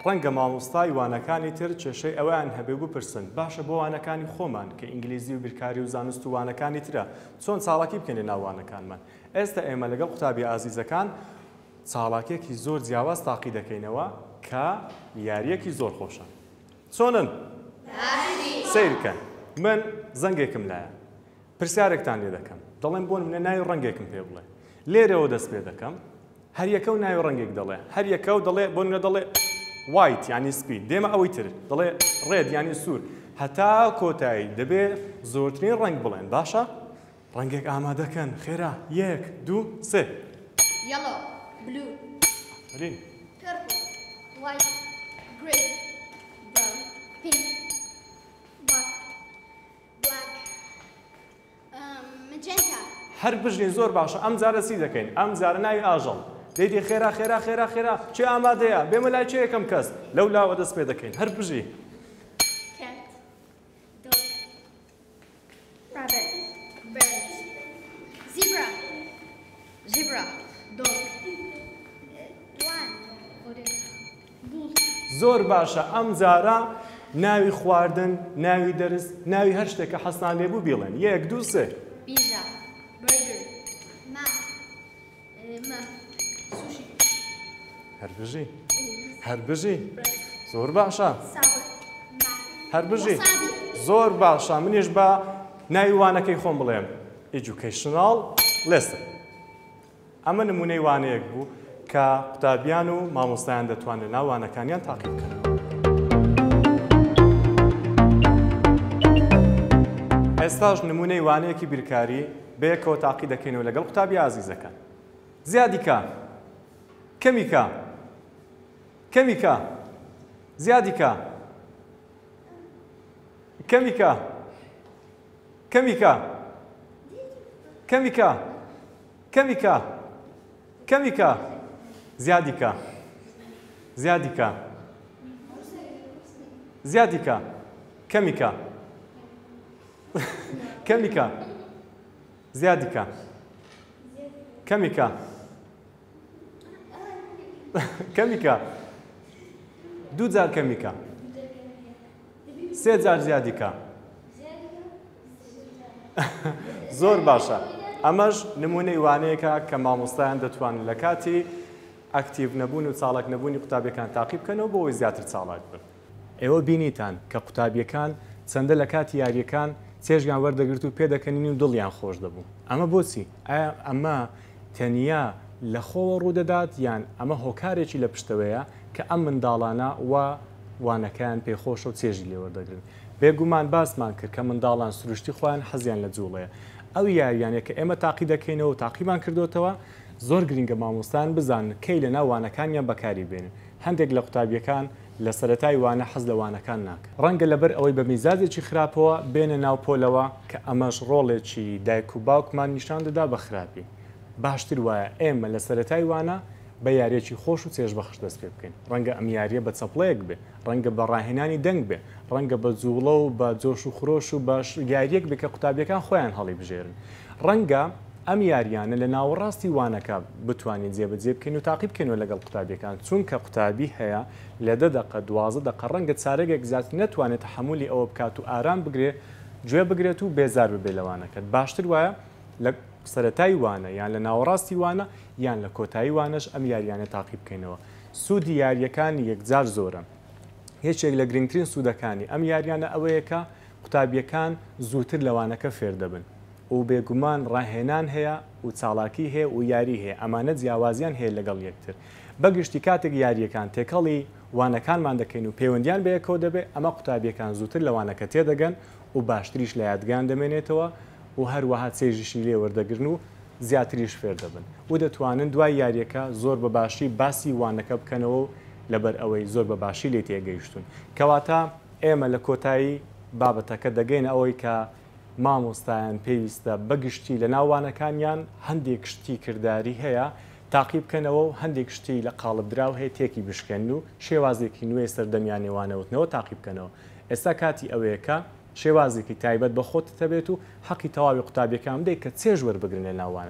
ڕەنگە مامۆستای وانەکانی تر کێشەی ئەویان هەبێ بپرسن باشە بۆ وانەکانی خۆمان کە ئینگلیزی و بیرکاری و زانست و وانەکانی ترە چۆن چاڵاکی بکەین لە ناو وانەکانمان. ئێستا ئێمە لەگەڵ قوتابی ئازیزەکان چاڵاکێکی زۆر جیاواز تاقی دەکەینەوە کە یاریەکی زۆر خۆشە. چۆنن؟ سیرکەن. من زەنگێکم لایە پرسیارێکتان لێ دەکەم دەڵێن بۆن منە ناوی ڕەنگێکم پێ بڵێ لێرەوە دەست پێ دەکەم هەر یەکە و ناوی ڕەنگێک دەڵێ هەر یەکە و دەڵێ بۆ منە دەڵێ وایت یعنی سپید دێمە ئەوەی تر دەڵێ ڕێد یعنی سوور هەتا کۆتایی دەبێ زۆرترین ڕەنگ بڵێن باشە ڕەنگێک ئامادەکەن خێرا 1 2 3 Yellow, blue, purple, white, grey, brown, pink, black, magenta. هەر بژنی زۆر باشە ئەم جارە چی دەکەین ئەم جارە ناوی ئاژەڵ دەیتی خێرا خێرا خێرا خێرا چێ ئامادەیە بێمە لای چێ یەکەم کەس لەو لاوە دەست پێ دەکەین هەر بژی Cat, dog, rabbit, bird, zebra, dog, lion, bull. زۆر باشە ئەم جارە ناوی خواردن ناوی دەرس ناوی هەر شتێکە حەسنان لێبوو بڵێن 1 2 3 Pizza, burger, sushi, هەر بژی هەر بژی زۆر باشە salad, هەر بژی wasabi. زۆر باشە منیش بە ناوی وانەکەی خۆم بڵێم ئیدوکیشنال لێسن ئەمە نمونەی وانەیەک بوو کە قوتابیان و مامۆستایان دەتوانن ناو وانەکانیان تاقی بکەن. ئێستاش نمونەی وانەیەکی بیرکاری بەیەکەوە تاقی دەکەینەوە لەگەڵ قوتابی ئازیزەکان. زیادی کە کەمی کە کەمی کە زیادی کە کەمی کە کەمی کە کەمی کە کەمی کە کەمی کە زیادی کە زیادی کە زیادی کە کەمی کە کەمی کە زیادی کە کەمی کە کەمی کە دوو جار کەمی کە سێ جار زیادی کە زۆر باشە ئەمەش نمونەی وانەیەکە کە مامۆستایان دەتوانن لە کاتی ئەکتیڤ نەبوون و چاڵک نەبوونی قوتابیەکان تاقی بکەنەوە بۆ ئەوەی زیاتر چاڵک بن. ئێوە بینیتان کە قوتابیەکان چەندە لە کاتی یاریەکان چێژیان وەردەگرت و پێدەکەنین و دڵیان خۆش دەبوو. ئەمە بۆچی؟ ئایا ئەمە تەنیا لە خۆوە ڕوودەدات یان ئەمە هۆکارێکی لە پشتەوەیە کە ئەم منداڵانە وانەکەیان پێخۆشە و چێژی لێ وەردەگرن. بێگومان باسمان کرد کە منداڵان سروشتی خۆیان حەزیان لە جوڵەیە. ئەو یاریانێک کە ئێمە تاقی دەکەینەوە و تاقیمان کردوتەوە زۆر گرنگە مامۆستایان بزانن کەی لە ناو وانەکانیان بەکاری بێنن. هەندێک لە قوتابیەکان لە سەرەتای وانە حەز لە وانەکان ناکەن. ڕەنگە لەبەر ئەوەی بە میزاجێکی خراپەوە بێنە ناو پۆلەوە کە ئەمەش ڕۆڵێکی دایک و باوکمان نیشان دەدا بە خراپی. باشتر وایە ئێمە لە سەرەتای وانە بە یاریەکی خۆش و چێژبەخش دەست پێ بکەین. ڕەنگە ئەم یاریە بە چەپڵەیەک بێ، ڕەنگە بە ڕاهێنانی دەنگ بێ، ڕەنگە بە جوڵە و بە جۆش و خرۆش و باش یاریەک بێ کە قوتابیەکان خۆیان هەڵی بژێرن. ڕەنگە ئەم یاریانە لە ناوەڕاستی وانەکە بتوانین جێبەجێ بکەین و تاقی بکەینەوە لەگەڵ قوتابیەکان چونکە قوتابی هەیە لە 10 دقە 12 دقە ڕەنگە چارەگێک زیاتر نەتوانێت تەحمولی ئەوە بکات و ئارام بگرێ گوێ بگرێت و بێزار ببێ لەوانەکەت. باشتر وایە لە سەرەتای وانە یان لە ناوەڕاستی وانە یان لە کۆتایی وانەش ئەم یاریانە تاقی بکەینەوە. سوودی یاریەکانی یەکجار زۆرە. هیچێک لە گرنگترین سوودەکانی ئەم یاریانە ئەوەیە کە قوتابیەکان زووتر لەوانەکە فێر دەبن و بێگومان ڕاهێنان هەیە و چاڵاکی هەیە و یاری هەیە ئەمانە جیاوازیان هەیە لەگەڵ یەکتر. بەگشتی کاتێک یاریەکان تێکەڵی وانەکانمان دەکەین و پەیوەندیان بەیەکەوە دەبێت ئەمە قوتابیەکان زووتر لەوانەکە تێدەگەن و باشتریش لە یادگان دەمێنێتەوە و هەروەها چێژیشی لێ وەردەگرن و زیاتریش فێر دەبن و دەتوانن دوای یاریەکە زۆر بەباشی باسی وانەکە بکەنەوە و لەبەر ئەوەی زۆر بەباشی لێ تێگەیشتون. کەواتە ئێمە لە کۆتایی بابەتەکە دەگەین ئەوەی کە مامۆستایان پێویستە بەگشتی لە ناوانەکانیان هەندێک شتی کردداری هەیە تاقی بکەنەوە و هەندێک شتی لە قاڵبدراو هەیە تێکی بشکێن و شێوازێکی نوێ سەردەمیان نێوانەوتنەوە تاقی بکەنەوە. ئێستا کاتی ئەوەیەکە شێوازێکی تایبەت بە خۆت دەبێت و حەقی تەواوی قوتابیەکان بدەیت کە چێژ وەربگرن لە ناوانە.